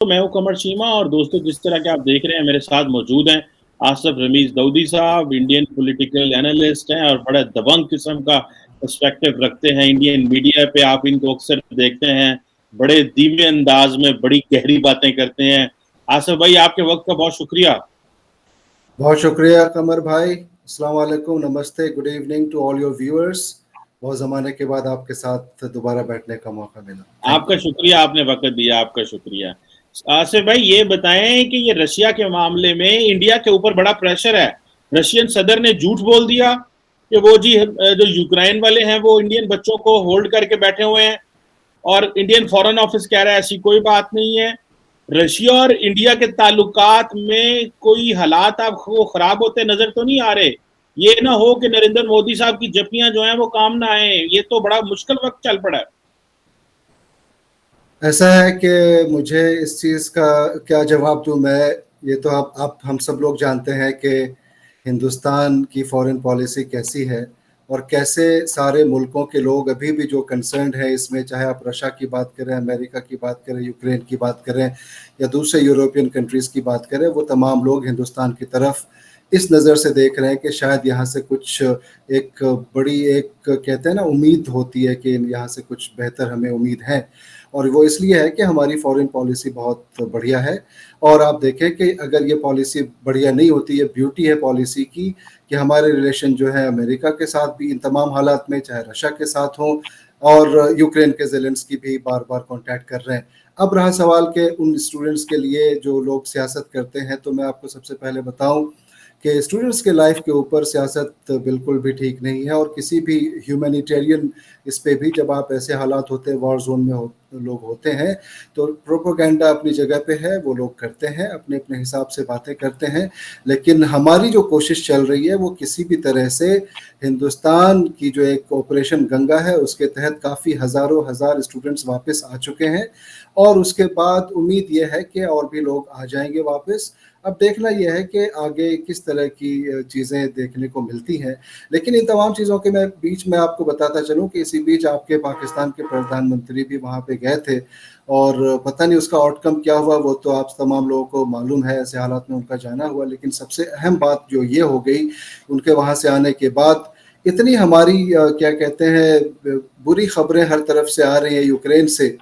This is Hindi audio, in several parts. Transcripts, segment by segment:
तो मैं हूं कमर चीमा और दोस्तों जिस तरह के आप देख रहे हैं मेरे साथ मौजूद हैं आसफ रमीज दाऊदी साहब, इंडियन पॉलिटिकल एनालिस्ट हैं और बड़ा दबंग किस्म का पर्सपेक्टिव रखते हैं इंडियन मीडिया पे। आप इनको अक्सर देखते हैं, बड़े धीमे अंदाज में बड़ी गहरी बातें करते हैं। आसफ भाई, आपके वक्त का बहुत शुक्रिया। बहुत शुक्रिया कमर भाई। अस्सलाम वालेकुम, नमस्ते, good evening to all your viewers. बहुत ज़माने के बाद आपके साथ दोबारा बैठने का मौका मिला। आपका शुक्रिया, आपने वक्त दिया, आपका शुक्रिया। आसिफ भाई, ये बताएं कि ये रशिया के मामले में इंडिया के ऊपर बड़ा प्रेशर है। रशियन सदर ने झूठ बोल दिया कि वो जी जो यूक्रेन वाले हैं वो इंडियन बच्चों को होल्ड करके बैठे हुए हैं, और इंडियन फॉरेन ऑफिस कह रहा है ऐसी कोई बात नहीं है। रशिया और इंडिया के ताल्लुकात में कोई हालात आपको खराब होते नजर तो नहीं आ रहे? ये ना हो कि नरेंद्र मोदी साहब की जपियां जो हैं वो काम ना आए। ये तो बड़ा मुश्किल वक्त चल पड़ा है। ऐसा है कि मुझे इस चीज़ का क्या जवाब दूं मैं। ये तो आप हम सब लोग जानते हैं कि हिंदुस्तान की फॉरेन पॉलिसी कैसी है और कैसे सारे मुल्कों के लोग अभी भी जो कंसर्न्ड है इसमें, चाहे आप रशिया की बात करें, अमेरिका की बात करें, यूक्रेन की बात करें या दूसरे यूरोपियन कंट्रीज़ की बात करें, वो तमाम लोग हिंदुस्तान की तरफ इस नज़र से देख रहे हैं कि शायद यहाँ से कुछ एक बड़ी एक कहते हैं ना उम्मीद होती है कि यहाँ से कुछ बेहतर हमें उम्मीद है। और वो इसलिए है कि हमारी फॉरेन पॉलिसी बहुत बढ़िया है। और आप देखें कि अगर ये पॉलिसी बढ़िया नहीं होती, ये ब्यूटी है पॉलिसी की कि हमारे रिलेशन जो है अमेरिका के साथ भी इन तमाम हालात में, चाहे रशिया के साथ हों, और यूक्रेन के ज़ेलेंस्की भी बार बार कांटेक्ट कर रहे हैं। अब रहा सवाल के उन स्टूडेंट्स के लिए जो लोग सियासत करते हैं, तो मैं आपको सबसे पहले बताऊं कि स्टूडेंट्स के लाइफ के ऊपर सियासत बिल्कुल भी ठीक नहीं है। और किसी भी ह्यूमैनिटेरियन इस पे भी जब आप ऐसे हालात होते हैं, वॉर जोन में लोग होते हैं, तो प्रोपोगेंडा अपनी जगह पे है, वो लोग करते हैं, अपने अपने हिसाब से बातें करते हैं। लेकिन हमारी जो कोशिश चल रही है वो किसी भी तरह से हिंदुस्तान की जो एक ऑपरेशन गंगा है उसके तहत काफ़ी हज़ारों हज़ार स्टूडेंट्स वापस आ चुके हैं, और उसके बाद उम्मीद ये है कि और भी लोग आ जाएंगे वापस। अब देखना यह है कि आगे किस तरह की चीज़ें देखने को मिलती हैं। लेकिन इन तमाम चीज़ों के मैं बीच में आपको बताता चलूं कि इसी बीच आपके पाकिस्तान के प्रधानमंत्री भी वहाँ पे गए थे, और पता नहीं उसका आउटकम क्या हुआ, वो तो आप तमाम लोगों को मालूम है, ऐसे हालात में उनका जाना हुआ। लेकिन सबसे अहम बात जो ये हो गई उनके वहाँ से आने के बाद, इतनी हमारी क्या कहते हैं बुरी खबरें हर तरफ से आ रही हैं यूक्रेन से,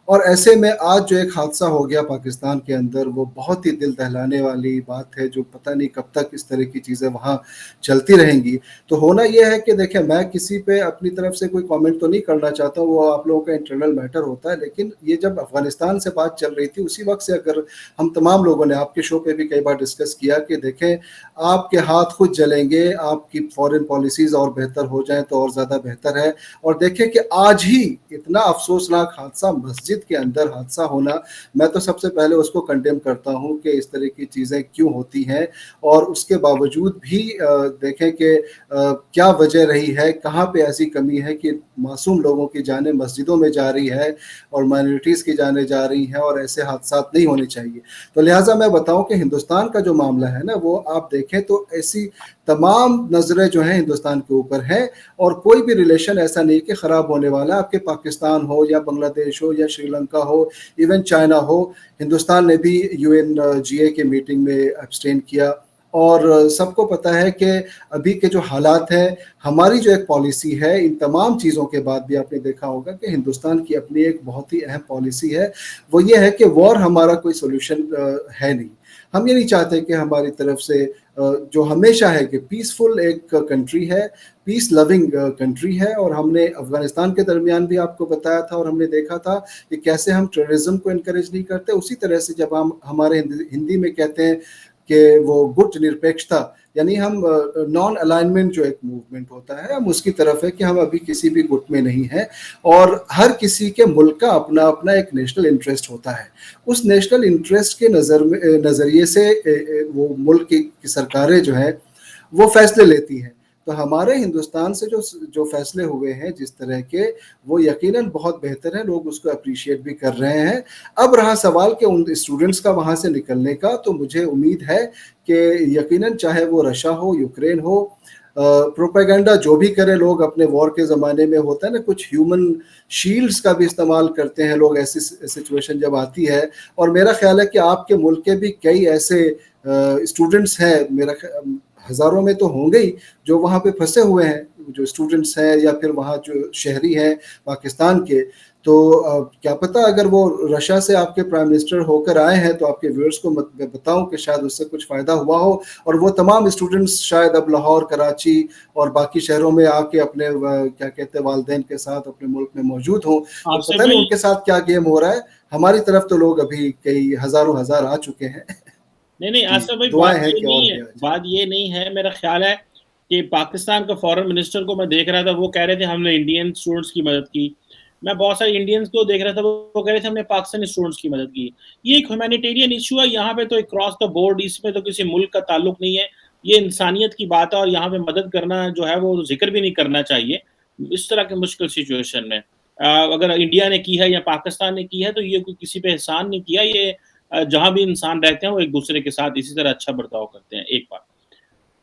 और ऐसे में आज जो एक हादसा हो गया पाकिस्तान के अंदर, वो बहुत ही दिल दहलाने वाली बात है, जो पता नहीं कब तक इस तरह की चीज़ें वहाँ चलती रहेंगी। तो होना यह है कि देखें, मैं किसी पे अपनी तरफ से कोई कमेंट तो नहीं करना चाहता हूँ, वो आप लोगों का इंटरनल मैटर होता है। लेकिन ये जब अफगानिस्तान से बात चल रही थी, उसी वक्त से अगर हम तमाम लोगों ने आपके शो पे भी कई बार डिस्कस किया कि देखें, आपके हाथ खुद जलेंगे, आपकी फॉरेन पॉलिसीज़ और बेहतर हो जाएँ तो और ज़्यादा बेहतर है। और देखें कि आज ही इतना अफसोसनाक हादसा, मस्जिद के अंदर हादसा होना, मैं तो सबसे पहले उसको कंडेम करता हूं कि इस तरह की चीज़ें क्यों होती हैं। और उसके बावजूद भी देखें कि क्या वजह रही है, कहाँ पे ऐसी कमी है कि मासूम लोगों की जानें मस्जिदों में जा रही है और माइनॉरिटीज़ की जानें जा रही हैं, और ऐसे हादसा नहीं होने चाहिए। तो लिहाजा मैं बताऊं कि हिंदुस्तान का जो मामला है ना, वो आप देखें तो ऐसी तमाम नज़रें जो हैं हिंदुस्तान के ऊपर हैं, और कोई भी रिलेशन ऐसा नहीं कि ख़राब होने वाला। आपके पाकिस्तान हो या बांग्लादेश हो या श्रीलंका हो, इवन चाइना हो, हिंदुस्तान ने भी UNGA के मीटिंग में एब्सटेन किया। और सबको पता है कि अभी के जो हालात हैं, हमारी जो एक पॉलिसी है, इन तमाम चीज़ों के बाद भी आपने देखा होगा कि हिंदुस्तान की अपनी एक बहुत ही अहम पॉलिसी है। वो ये है कि वॉर हमारा कोई सोल्यूशन है नहीं। हम ये नहीं चाहते कि हमारी तरफ से जो हमेशा है कि पीसफुल एक कंट्री है, पीस लविंग कंट्री है। और हमने अफगानिस्तान के दरमियान भी आपको बताया था, और हमने देखा था कि कैसे हम टेररिज्म को इनकरेज नहीं करते। उसी तरह से जब हम हमारे हिंदी में कहते हैं कि वो गुट निरपेक्षता, यानी हम नॉन अलाइनमेंट जो एक मूवमेंट होता है, हम उसकी तरफ है कि हम अभी किसी भी गुट में नहीं हैं। और हर किसी के मुल्क का अपना अपना एक नेशनल इंटरेस्ट होता है। उस नेशनल इंटरेस्ट के नज़रिए से वो मुल्क की सरकारें जो हैं वो फैसले लेती हैं। तो हमारे हिंदुस्तान से जो फैसले हुए हैं जिस तरह के, वो यकीनन बहुत बेहतर है, लोग उसको अप्रिशिएट भी कर रहे हैं। अब रहा सवाल कि उन स्टूडेंट्स का वहाँ से निकलने का, तो मुझे उम्मीद है कि यकीनन चाहे वो रशिया हो, यूक्रेन हो, प्रोपेगेंडा जो भी करे लोग अपने वॉर के ज़माने में होता है ना, कुछ ह्यूमन शील्ड्स का भी इस्तेमाल करते हैं लोग ऐसी सिचुएशन जब आती है। और मेरा ख्याल है कि आपके मुल्क के भी कई ऐसे स्टूडेंट्स हैं, मेरा हज़ारों में तो होंगे ही, जो वहाँ पे फंसे हुए हैं, जो स्टूडेंट्स हैं या फिर वहाँ जो शहरी हैं पाकिस्तान के। तो क्या पता अगर वो रशिया से आपके प्राइम मिनिस्टर होकर आए हैं तो आपके व्यूअर्स को मैं बताऊं कि शायद उससे कुछ फ़ायदा हुआ हो, और वो तमाम स्टूडेंट्स शायद अब लाहौर, कराची और बाकी शहरों में आके अपने क्या कहते हैं वालिदैन के साथ अपने मुल्क में मौजूद हों। तो पता नहीं उनके साथ क्या गेम हो रहा है। हमारी तरफ तो लोग अभी कई हज़ारों हज़ार आ चुके हैं। नहीं आसिफ भाई, बात ये नहीं है। मेरा ख्याल है कि पाकिस्तान का फॉरेन मिनिस्टर को मैं देख रहा था, वो कह रहे थे हमने इंडियन स्टूडेंट्स की मदद की। मैं बहुत सारे इंडियंस को देख रहा था, वो कह रहे थे हमने पाकिस्तानी स्टूडेंट्स की मदद की। ये एक ह्यूमैनिटेरियन इशू है यहाँ पे, तो एक क्रॉस द बोर्ड, इसमें तो किसी मुल्क का ताल्लुक नहीं है, ये इंसानियत की बात है। और यहाँ पे मदद करना जो है वो जिक्र भी नहीं करना चाहिए इस तरह के मुश्किल सिचुएशन में। अगर इंडिया ने की है या पाकिस्तान ने की है तो ये कोई किसी पे एहसान नहीं किया। ये जहां भी इंसान रहते हैं वो एक दूसरे के साथ इसी तरह अच्छा बर्ताव करते हैं। एक बात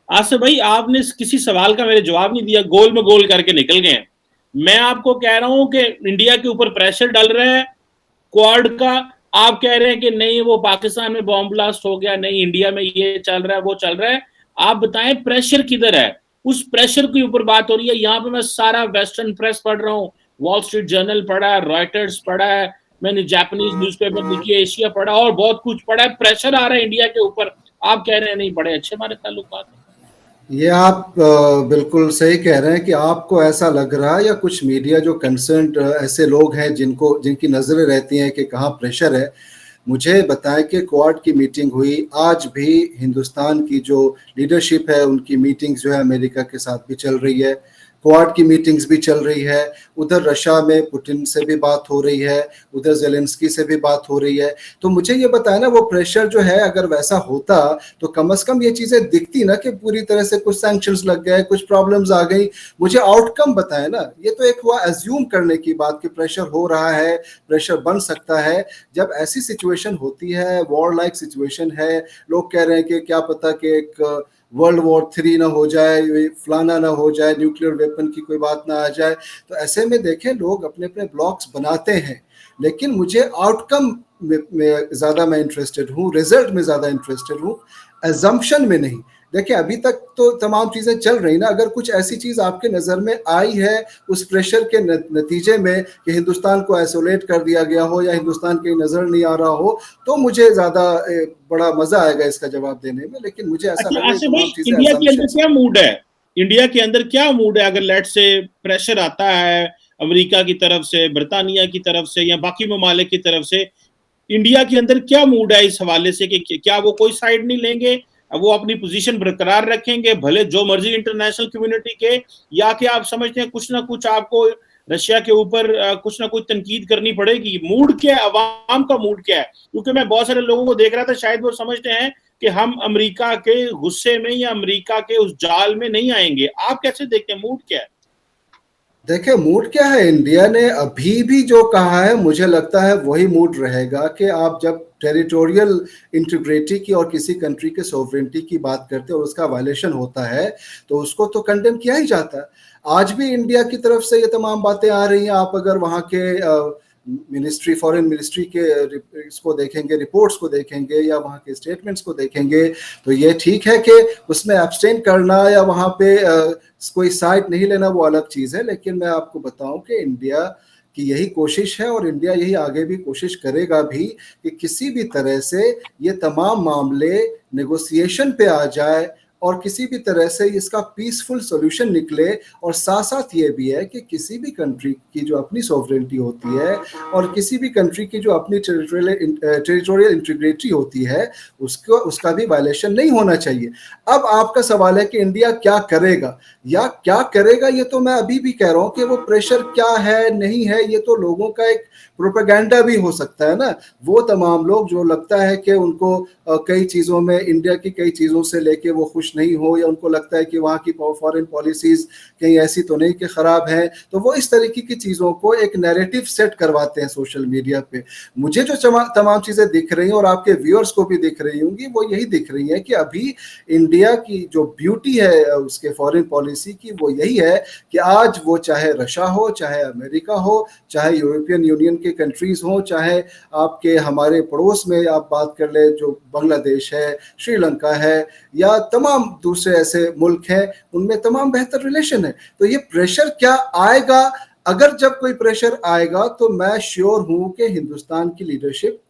आसिफ भाई, आपने किसी सवाल का मेरे जवाब नहीं दिया, गोल में गोल करके निकल गए। मैं आपको कह रहा हूं कि इंडिया के ऊपर प्रेशर डाल रहा है क्वाड का, आप कह रहे हैं कि नहीं वो पाकिस्तान में बॉम्ब ब्लास्ट हो गया, नहीं इंडिया में ये चल रहा है वो चल रहा है। आप बताएं प्रेशर किधर है? उस प्रेशर के ऊपर बात हो रही है। यहाँ पे मैं सारा वेस्टर्न प्रेस पढ़ रहा हूँ, वॉल स्ट्रीट जर्नल पढ़ा है, रॉयटर्स पढ़ा है, मैंने जापानीज न्यूज़पेपर लिखी है, एशिया पढ़ा और बहुत कुछ पढ़ा है। प्रेशर आ रहा है इंडिया के ऊपर, आप कह रहे हैं नहीं बड़े अच्छे हमारे ताल्लुकात हैं। ये आप बिल्कुल सही कह रहे हैं कि आपको ऐसा लग रहा है, या कुछ मीडिया जो कंसर्न्ड ऐसे लोग हैं जिनकी नज़रें रहती हैं कि कहाँ प्रेशर है। मुझे बताएं कि क्वाड की मीटिंग हुई, आज भी हिंदुस्तान की जो लीडरशिप है उनकी मीटिंग्स जो है अमेरिका के साथ भी चल रही है, क्वाड की मीटिंग्स भी चल रही है। उधर रशिया में पुतिन से भी बात हो रही है, उधर ज़ेलेंस्की से भी बात हो रही है। तो मुझे ये बताया ना, वो प्रेशर जो है अगर वैसा होता तो कम से कम ये चीज़ें दिखती ना कि पूरी तरह से कुछ सैंक्शंस लग गए, कुछ प्रॉब्लम्स आ गई। मुझे आउटकम बताए ना। ये तो एक हुआ एज्यूम करने की बात कि प्रेशर हो रहा है, प्रेशर बन सकता है। जब ऐसी सिचुएशन होती है, वॉर लाइक सिचुएशन है, लोग कह रहे हैं कि क्या पता कि एक वर्ल्ड वॉर 3 ना हो जाए, फलाना ना हो जाए, न्यूक्लियर वेपन की कोई बात ना आ जाए। तो ऐसे में देखें लोग अपने अपने ब्लॉक्स बनाते हैं, लेकिन मुझे आउटकम में ज़्यादा मैं इंटरेस्टेड हूँ, रिजल्ट में ज़्यादा इंटरेस्टेड हूँ, एजम्पशन में नहीं। देखिए अभी तक तो तमाम चीज़ें चल रही ना, अगर कुछ ऐसी चीज़ आपके नज़र में आई है उस प्रेशर के नतीजे में कि हिंदुस्तान को आइसोलेट कर दिया गया हो या हिंदुस्तान की नज़र नहीं आ रहा हो, तो मुझे ज़्यादा बड़ा मज़ा आएगा इसका जवाब देने में। लेकिन मुझे ऐसा लग रहा है तमाम चीज़ें इंडिया के अंदर क्या मूड है? इंडिया के अंदर क्या मूड है अगर लेट से प्रेशर आता है अमेरिका की तरफ से, बरतानिया की तरफ से या बाकी ममालिक की तरफ से, इंडिया के अंदर क्या मूड है इस हवाले से कि क्या वो कोई साइड नहीं लेंगे, वो अपनी पोजीशन बरकरार रखेंगे भले जो मर्जी इंटरनेशनल कम्युनिटी के, या कि आप समझते हैं कुछ ना कुछ आपको रशिया के ऊपर कुछ ना कुछ तनकीद करनी पड़ेगी? मूड क्या है, अवाम का मूड क्या है? क्योंकि मैं बहुत सारे लोगों को देख रहा था, शायद वो समझते हैं कि हम अमेरिका के गुस्से में या अमेरिका के उस जाल में नहीं आएंगे। आप कैसे देखते हैं, मूड क्या है? देखिए मूड क्या है, इंडिया ने अभी भी जो कहा है मुझे लगता है वही मूड रहेगा कि आप जब टेरिटोरियल इंटीग्रिटी की और किसी कंट्री के सोवरेनिटी की बात करते हैं और उसका वायलेशन होता है तो उसको तो कंडेम किया ही जाता है। आज भी इंडिया की तरफ से ये तमाम बातें आ रही हैं। आप अगर वहाँ के मिनिस्ट्री, फॉरेन मिनिस्ट्री के इसको देखेंगे, रिपोर्ट्स को देखेंगे या वहाँ के स्टेटमेंट्स को देखेंगे, तो ये ठीक है कि उसमें एब्सटेन करना या वहाँ पे कोई साइड नहीं लेना वो अलग चीज़ है। लेकिन मैं आपको बताऊं कि इंडिया की यही कोशिश है और इंडिया यही आगे भी कोशिश करेगा भी कि किसी भी तरह से ये तमाम मामले नेगोशिएशन पे आ जाए और किसी भी तरह से इसका पीसफुल सॉल्यूशन निकले। और साथ साथ ये भी है कि किसी भी कंट्री की जो अपनी सॉवरेनिटी होती है और किसी भी कंट्री की जो अपनी टेरिटोरियल इंटीग्रिटी होती है उसका भी वायलेशन नहीं होना चाहिए। अब आपका सवाल है कि इंडिया क्या करेगा या क्या करेगा, ये तो मैं अभी भी कह रहा हूँ कि वो प्रेशर क्या है नहीं है, ये तो लोगों का एक प्रोपेगेंडा भी हो सकता है ना। वो तमाम लोग जो लगता है कि उनको कई चीज़ों में, इंडिया की कई चीज़ों से लेके वो खुश खुश नहीं हो, या उनको लगता है कि वहाँ की फॉरेन पॉलिसीज कहीं ऐसी तो नहीं कि ख़राब है, तो वो इस तरीके की चीज़ों को एक नैरेटिव सेट करवाते हैं सोशल मीडिया पे। मुझे जो तमाम चीज़ें दिख रही हैं और आपके व्यूअर्स को भी दिख रही होंगी, वो यही दिख रही है कि अभी इंडिया की जो ब्यूटी है उसके फॉरेन पॉलिसी की, वो यही है कि आज वो चाहे रशिया हो, चाहे अमेरिका हो, चाहे यूरोपियन यूनियन के कंट्रीज हो, चाहे आपके हमारे पड़ोस में आप बात कर ले जो बांग्लादेश है, श्रीलंका है, या तमाम दूसरे ऐसे मुल्क हैं, उनमें तमाम बेहतर रिलेशन है। तो ये प्रेशर क्या आएगा, अगर जब कोई प्रेशर आएगा तो मैं श्योर हूं कि हिंदुस्तान की लीडरशिप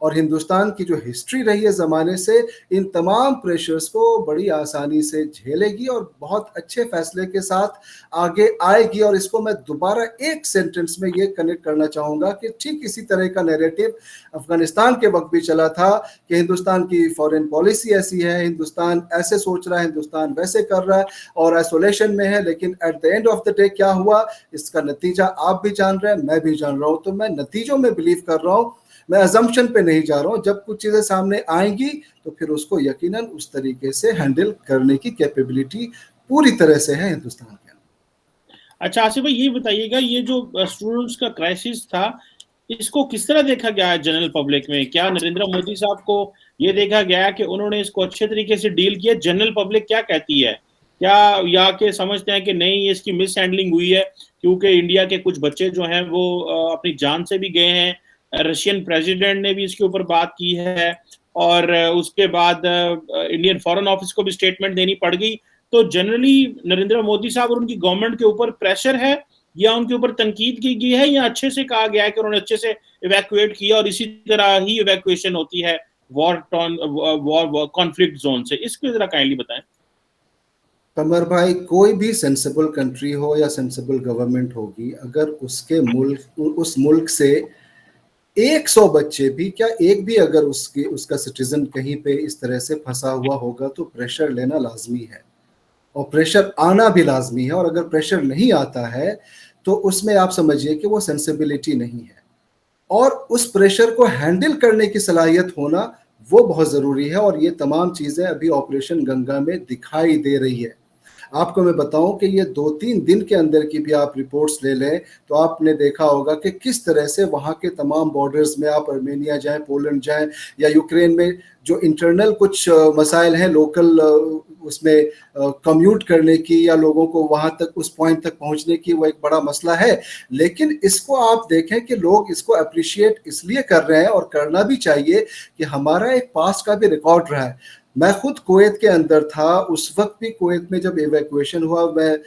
और हिंदुस्तान की जो हिस्ट्री रही है ज़माने से, इन तमाम प्रेशर्स को बड़ी आसानी से झेलेगी और बहुत अच्छे फैसले के साथ आगे आएगी। और इसको मैं दोबारा एक सेंटेंस में ये कनेक्ट करना चाहूँगा कि ठीक इसी तरह का नैरेटिव अफगानिस्तान के वक्त भी चला था कि हिंदुस्तान की फॉरेन पॉलिसी ऐसी है, हिंदुस्तान ऐसे सोच रहा है, हिंदुस्तान वैसे कर रहा है और आइसोलेशन में है। लेकिन at the end of the day क्या हुआ, इसका नतीजा आप भी जान रहे हैं, मैं भी जान रहा हूँ। तो मैं नतीजों में बिलीव कर रहा हूँ, मैं अजम्पशन पे नहीं जा रहा हूँ। जब कुछ चीजें सामने आएंगी तो फिर उसको यकीनन उस तरीके से हैंडल करने की कैपेबिलिटी पूरी तरह से है हिंदुस्तान के। अच्छा आसिफ भाई, ये बताइएगा, ये जो स्टूडेंट्स का क्राइसिस था, इसको किस तरह देखा गया है जनरल पब्लिक में? क्या नरेंद्र मोदी साहब को ये देखा गया कि उन्होंने इसको अच्छे तरीके से डील किया? जनरल पब्लिक क्या कहती है? क्या या के समझते हैं कि नहीं, इसकी मिस हैंडलिंग हुई है, क्योंकि इंडिया के कुछ बच्चे जो हैं वो अपनी जान से भी गए हैं, रशियन प्रेसिडेंट ने भी इसके ऊपर बात की है, और उसके बाद इंडियन फॉरेन ऑफिस को भी स्टेटमेंट देनी पड़ गई। तो जनरली नरेंद्र मोदी साहब और उनकी गवर्नमेंट के ऊपर प्रेशर है, या उनके ऊपर तनकीद की गई है, या अच्छे से कहा गया है कि उन्होंने अच्छे से इवैक्यूएट किया और इसी तरह ही इवैक्यूएशन होती है वॉर कॉन्फ्लिक्ट जोन से? इसको जरा काइंडली बताएं। कमर भाई, कोई भी सेंसिबल कंट्री हो या सेंसिबल गवर्नमेंट होगी, अगर उसके मुल्क उस मुल्क से 100 बच्चे भी, क्या एक भी अगर उसका सिटीजन कहीं पे इस तरह से फंसा हुआ होगा तो प्रेशर लेना लाजमी है और प्रेशर आना भी लाजमी है। और अगर प्रेशर नहीं आता है तो उसमें आप समझिए कि वो सेंसिबिलिटी नहीं है, और उस प्रेशर को हैंडल करने की सलाहियत होना वो बहुत ज़रूरी है। और ये तमाम चीज़ें अभी ऑपरेशन गंगा में दिखाई दे रही है। आपको मैं बताऊं कि ये 2-3 दिन के अंदर की भी आप रिपोर्ट्स ले लें तो आपने देखा होगा कि किस तरह से वहाँ के तमाम बॉर्डर्स में, आप अर्मेनिया जाएं, पोलैंड जाएं या यूक्रेन में, जो इंटरनल कुछ मसाइल हैं लोकल उसमें कम्यूट करने की या लोगों को वहाँ तक उस पॉइंट तक पहुँचने की, वो एक बड़ा मसला है। लेकिन इसको आप देखें कि लोग इसको अप्रिशिएट इसलिए कर रहे हैं, और करना भी चाहिए, कि हमारा एक पास्ट का भी रिकॉर्ड रहा है। मैं खुद कुवैत के अंदर था, उस वक्त भी कुवैत में जब इवैक्यूएशन हुआ, मैं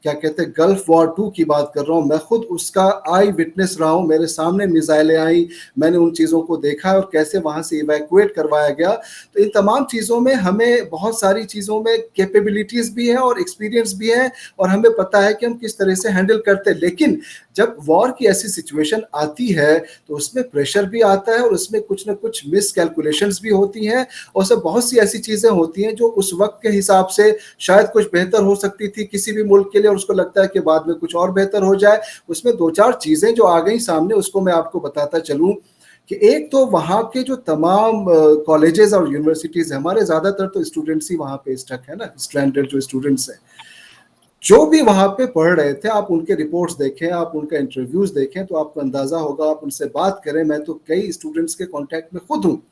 क्या कहते हैं गल्फ वॉर 2 की बात कर रहा हूँ, मैं खुद उसका आई विटनेस रहा हूँ। मेरे सामने मिसाइलें आई, मैंने उन चीज़ों को देखा और कैसे वहाँ से इवैक्यूएट करवाया गया। तो इन तमाम चीज़ों में हमें बहुत सारी चीज़ों में कैपेबिलिटीज़ भी है और एक्सपीरियंस भी है, और हमें पता है कि हम किस तरह से हैंडल करते हैं। लेकिन जब वॉर की ऐसी सिचुएशन आती है तो उसमें प्रेशर भी आता है और उसमें कुछ ना कुछ मिस कैलकुलेशंस भी होती हैं, और सब बहुत सी ऐसी चीज़ें होती हैं जो उस वक्त के हिसाब से शायद कुछ बेहतर हो सकती थी किसी भी मुल्क के लिए, और उसको लगता है कि बाद में कुछ और बेहतर हो जाए। उसमें 2-4 चीज़ें जो आ गई सामने, उसको मैं आपको बताता चलूँ कि एक तो वहाँ के जो तमाम कॉलेजेस और यूनिवर्सिटीज़, हमारे ज़्यादातर तो स्टूडेंट्स ही वहाँ पे स्टक है ना, स्ट्रैंडेड जो स्टूडेंट्स हैं, जो भी वहाँ पे पढ़ रहे थे, आप उनके रिपोर्ट्स देखें, आप उनका इंटरव्यूज देखें तो आपको अंदाजा होगा, आप उनसे बात करें। मैं तो कई स्टूडेंट्स के कांटेक्ट में खुद हूँ।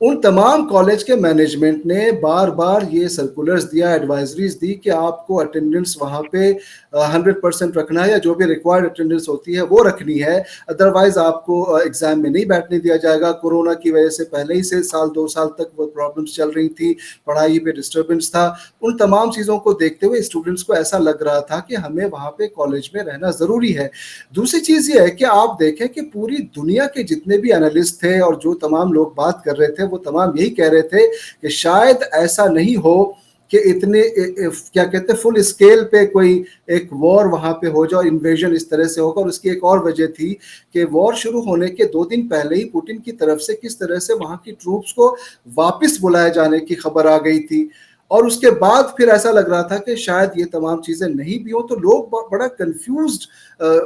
उन तमाम कॉलेज के मैनेजमेंट ने बार बार ये सर्कुलर्स दिया, एडवाइजरीज दी कि आपको अटेंडेंस वहाँ पे 100% रखना है, या जो भी रिक्वायर्ड अटेंडेंस होती है वो रखनी है, अदरवाइज आपको एग्जाम में नहीं बैठने दिया जाएगा। कोरोना की वजह से पहले ही से 1-2 साल तक वो प्रॉब्लम्स चल रही थी, पढ़ाई पे डिस्टर्बेंस था। उन तमाम चीज़ों को देखते हुए स्टूडेंट्स को ऐसा लग रहा था कि हमें वहाँ पे कॉलेज में रहना ज़रूरी है। दूसरी चीज़ ये है कि आप देखें कि पूरी दुनिया के जितने भी एनालिस्ट थे और जो तमाम लोग बात कर रहे थे, वो तमाम यही कह रहे थे कि शायद ऐसा नहीं हो कि इतने क्या कहते हैं फुल स्केल पे कोई एक वॉर वहां पे हो जाए, इन्वेजन इस तरह से होगा। और उसकी एक और वजह थी कि वॉर शुरू होने के 2 दिन पहले ही पुतिन की तरफ से किस तरह से वहां की ट्रूप्स को वापस बुलाए जाने की खबर आ गई थी। और उसके बाद फिर ऐसा लग रहा था कि शायद ये तमाम चीजें नहीं भी हो, तो लोग बड़ा कंफ्यूज्ड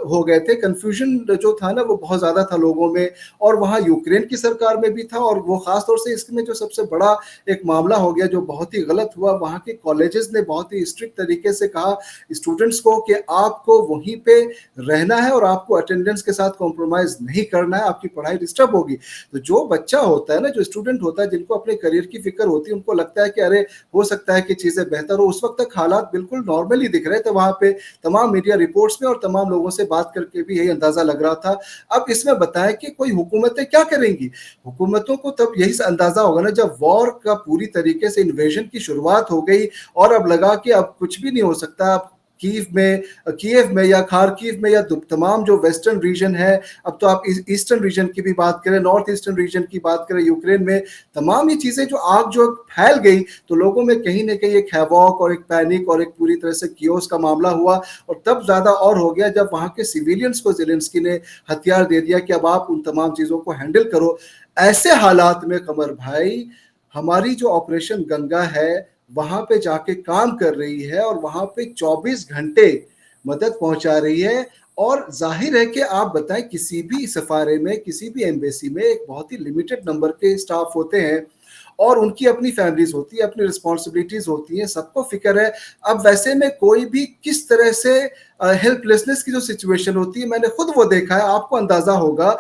हो गए थे। कंफ्यूजन जो था ना वो बहुत ज्यादा था लोगों में, और वहाँ यूक्रेन की सरकार में भी था, और वो खास तौर से इसमें जो सबसे बड़ा एक मामला हो गया जो बहुत ही गलत हुआ, वहाँ के कॉलेजेस ने बहुत ही स्ट्रिक्ट तरीके से कहा स्टूडेंट्स को कि आपको वहीं पे रहना है और आपको अटेंडेंस के साथ कॉम्प्रोमाइज नहीं करना है, आपकी पढ़ाई डिस्टर्ब होगी। तो जो बच्चा होता है ना, जो स्टूडेंट होता है, जिनको अपने करियर की फिक्र होती है, उनको लगता है कि अरे हो सकता है कि चीजें बेहतर हो। उस वक्त तक हालात बिल्कुल नॉर्मल ही दिख रहे थे वहां पे, तमाम मीडिया रिपोर्ट्स में और तमाम लोगों से बात करके भी यही अंदाजा लग रहा था। अब इसमें बताएं कि कोई हुकूमतें क्या करेंगी। हुकूमतों को तब यही अंदाजा होगा ना जब वॉर का पूरी तरीके से इन्वेजन की शुरुआत हो गई और अब लगा कि अब कुछ भी नहीं हो सकता। अब कीव में या खारकीव में या तमाम जो वेस्टर्न रीजन है, अब तो आप ईस्टर्न रीजन की भी बात करें, नॉर्थ ईस्टर्न रीजन की बात करें, यूक्रेन में तमाम ये चीजें जो आग जो फैल गई, तो लोगों में कहीं ना कहीं एक हैवॉक और एक पैनिक और एक पूरी तरह से कियोस का मामला हुआ। और तब ज्यादा और हो गया जब वहां के सिविलियंस को ज़ेलेंस्की ने हथियार दे दिया कि अब आप उन तमाम चीजों को हैंडल करो। ऐसे हालात में कमर भाई, हमारी जो ऑपरेशन गंगा है वहां पे जाके काम कर रही है और वहां पे 24 घंटे मदद पहुंचा रही है। और जाहिर है कि आप बताएं, किसी भी सफारे में, किसी भी एम्बेसी में एक बहुत ही लिमिटेड नंबर के स्टाफ होते हैं और उनकी अपनी फैमिलीज होती है, अपनी रिस्पॉन्सिबिलिटीज होती हैं, सबको फिक्र है। अब वैसे में कोई भी किस तरह से हेल्पलेसनेस की जो सिचुएशन होती है, मैंने खुद वो देखा है, आपको अंदाजा होगा।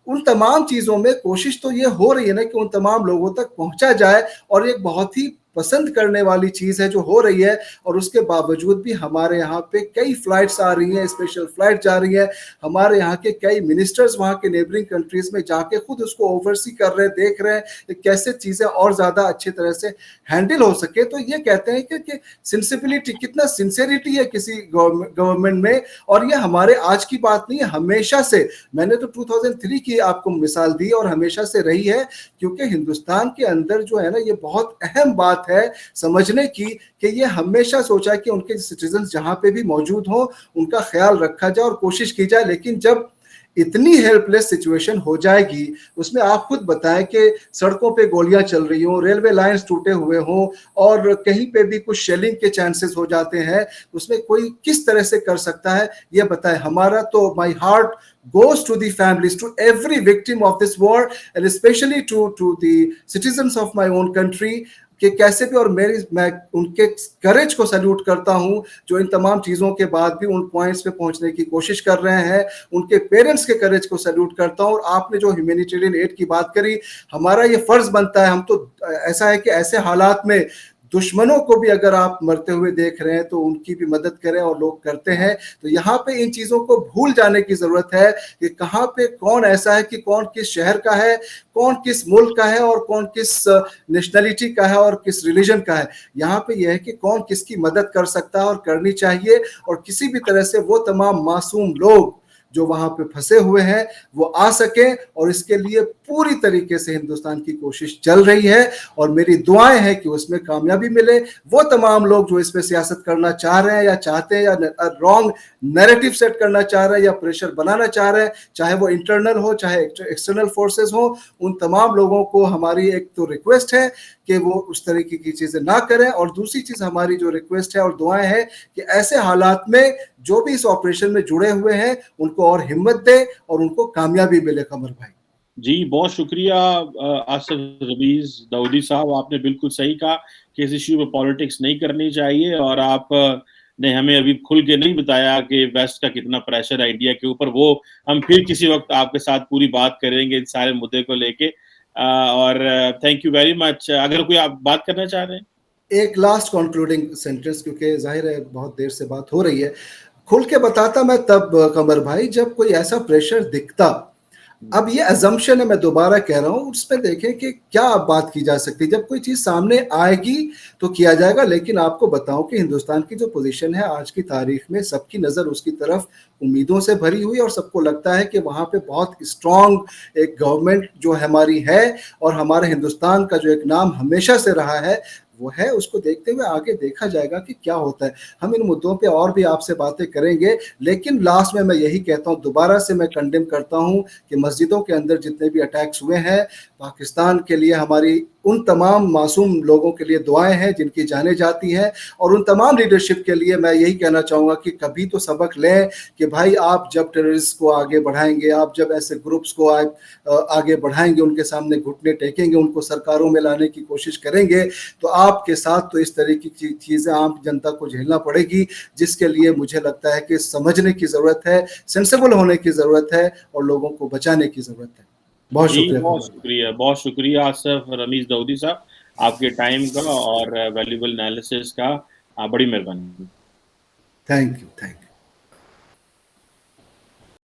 उन तमाम चीजों में कोशिश तो ये हो रही है ना कि उन तमाम लोगों तक पहुंचा जाए, और एक बहुत ही पसंद करने वाली चीज है जो हो रही है। और उसके बावजूद भी हमारे यहाँ पे कई फ्लाइट्स आ रही हैं, स्पेशल फ्लाइट जा रही है, हमारे यहाँ के कई मिनिस्टर्स वहाँ के नेबरिंग कंट्रीज में जाके खुद उसको ओवरसी कर रहे हैं, देख रहे हैं कि कैसे चीजें और ज्यादा अच्छी तरह से हैंडल हो सके। तो ये कहते हैं कि सिंसिबिलिटी, कितना सिंसियरिटी है किसी गवर्नमेंट में। और ये हमारे आज की बात नहीं है, हमेशा से, मैंने तो 2003 की आपको मिसाल दी और हमेशा से रही है, क्योंकि हिंदुस्तान के अंदर जो है ना, ये बहुत अहम बात है समझने की कि ये हमेशा सोचा कि उनके सिटीजन जहां पे भी मौजूद हो उनका ख्याल रखा जाए और कोशिश की जाए। लेकिन जब इतनी हेल्पलेस सिचुएशन हो जाएगी, उसमें आप खुद बताएं कि सड़कों पे गोलियां चल रही हो, रेलवे लाइंस टूटे हुए हो और कहीं पे भी कुछ शेलिंग के चांसेस हो जाते हैं, उसमें कोई किस तरह से कर सकता है ये बताएं। हमारा तो my heart goes to the families, to every victim of this war, and especially to the citizens of my own country, कि कैसे भी, और मैं उनके करेज को सैल्यूट करता हूं जो इन तमाम चीजों के बाद भी उन पॉइंट्स पे पहुंचने की कोशिश कर रहे हैं। उनके पेरेंट्स के करेज को सैल्यूट करता हूं। और आपने जो ह्यूमैनिटेरियन एड की बात करी, हमारा ये फर्ज बनता है, हम तो ऐसा है कि ऐसे हालात में दुश्मनों को भी अगर आप मरते हुए देख रहे हैं तो उनकी भी मदद करें, और लोग करते हैं। तो यहाँ पे इन चीजों को भूल जाने की जरूरत है कि कहाँ पे कौन ऐसा है कि कौन किस शहर का है, कौन किस मुल्क का है और कौन किस नेशनलिटी का है और किस रिलीजन का है। यहाँ पे यह है कि कौन किसकी मदद कर सकता है और करनी चाहिए, और किसी भी तरह से वो तमाम मासूम लोग जो वहां पे फंसे हुए हैं वो आ सके। और इसके लिए पूरी तरीके से हिंदुस्तान की कोशिश चल रही है और मेरी दुआएं हैं कि उसमें कामयाबी मिले। वो तमाम लोग जो इसमें सियासत करना चाह रहे हैं या चाहते हैं या रॉन्ग नैरेटिव सेट करना चाह रहे हैं या प्रेशर बनाना चाह रहे हैं, चाहे वो इंटरनल हो चाहे एक्सटर्नल फोर्सेस हो, उन तमाम लोगों को हमारी एक तो रिक्वेस्ट है कि वो उस तरीके की चीजें ना करें। और दूसरी चीज हमारी जो रिक्वेस्ट है और दुआएं हैं कि ऐसे हालात में जो भी इस ऑपरेशन में जुड़े हुए हैं उनको और हिम्मत दे और उनको कामयाबी मिले। कमर भाई जी, बहुत शुक्रिया आसिफ रमीज दाऊदी साहब, आपने बिल्कुल सही कहा कि इस इश्यू में पॉलिटिक्स नहीं करनी चाहिए। और आप ने हमें अभी खुल के नहीं बताया कि वेस्ट का कितना प्रेशर है इंडिया के ऊपर, वो हम फिर किसी वक्त आपके साथ पूरी बात करेंगे इस सारे मुद्दे को लेके। और थैंक यू वेरी मच। अगर कोई आप बात करना चाह रहे हैं, एक लास्ट कंक्लूडिंग सेंटेंस, क्योंकि जाहिर है बहुत देर से बात हो रही है। खुल के बताता मैं तब कमर भाई जब कोई ऐसा प्रेशर दिखता। अब ये अजम्पशन है, मैं दोबारा कह रहा हूं, उसमें देखें कि क्या बात की जा सकती है। जब कोई चीज सामने आएगी तो किया जाएगा। लेकिन आपको बताऊं कि हिंदुस्तान की जो पोजीशन है आज की तारीख में, सबकी नजर उसकी तरफ उम्मीदों से भरी हुई, और सबको लगता है कि वहां पे बहुत स्ट्रांग एक गवर्नमेंट जो हमारी है और हमारे हिंदुस्तान का जो एक नाम हमेशा से रहा है वो है। उसको देखते हुए आगे देखा जाएगा कि क्या होता है। हम इन मुद्दों पे और भी आपसे बातें करेंगे, लेकिन लास्ट में मैं यही कहता हूँ, दोबारा से मैं कंडेम करता हूँ कि मस्जिदों के अंदर जितने भी अटैक्स हुए हैं, पाकिस्तान के लिए हमारी उन तमाम मासूम लोगों के लिए दुआएं हैं जिनकी जाने जाती हैं, और उन तमाम लीडरशिप के लिए मैं यही कहना चाहूँगा कि कभी तो सबक लें कि भाई आप जब टेररिस्ट को आगे बढ़ाएंगे, आप जब ऐसे ग्रुप्स को आगे बढ़ाएंगे, उनके सामने घुटने टेकेंगे, उनको सरकारों में लाने की कोशिश करेंगे, तो आपके साथ तो इस तरह की चीज़ें आम जनता को झेलना पड़ेगी, जिसके लिए मुझे लगता है कि समझने की ज़रूरत है, सेंसिबल होने की ज़रूरत है और लोगों को बचाने की ज़रूरत है। बहुत शुक्रिया। बहुत शुक्रिया आसिफ रमीज दाऊदी साहब, आपके टाइम का और वैल्यूबल एनालिसिस का। बड़ी मेहरबानी। Thank you.